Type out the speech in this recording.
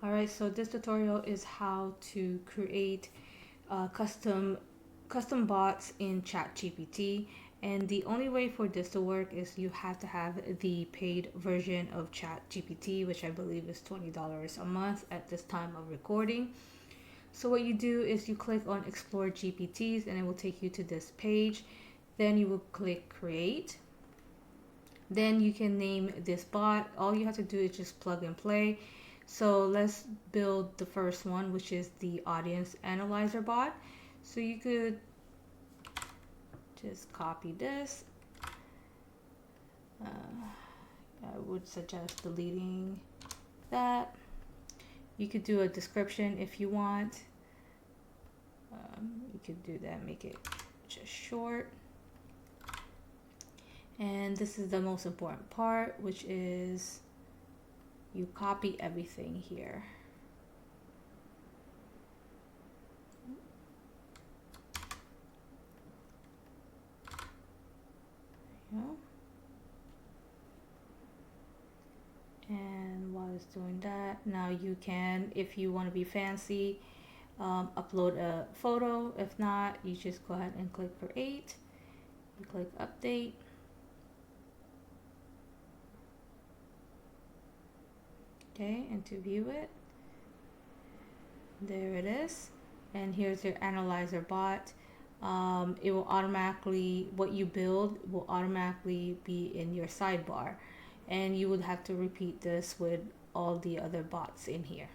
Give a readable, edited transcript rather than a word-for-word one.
Alright, so this tutorial is how to create custom bots in ChatGPT, and the only way for this to work is you have to have the paid version of ChatGPT, which I believe is $20 a month at this time of recording. So what you do is you click on Explore GPTs and it will take you to this page. Then you will click Create. Then you can name this bot. All you have to do is just plug and play. So let's build the first one, which is the audience analyzer bot. So you could just copy this. I would suggest deleting that. You could do a description if you want. You could do that, make it just short. And this is the most important part, which is you copy everything here. There you go. And while it's doing that, now you can, if you want to be fancy, upload a photo. If not, you just go ahead and click Create. You click Update. Okay, and to view it, there it is. And here's your analyzer bot. It will automatically, what you build will automatically be in your sidebar, and you would have to repeat this with all the other bots in here.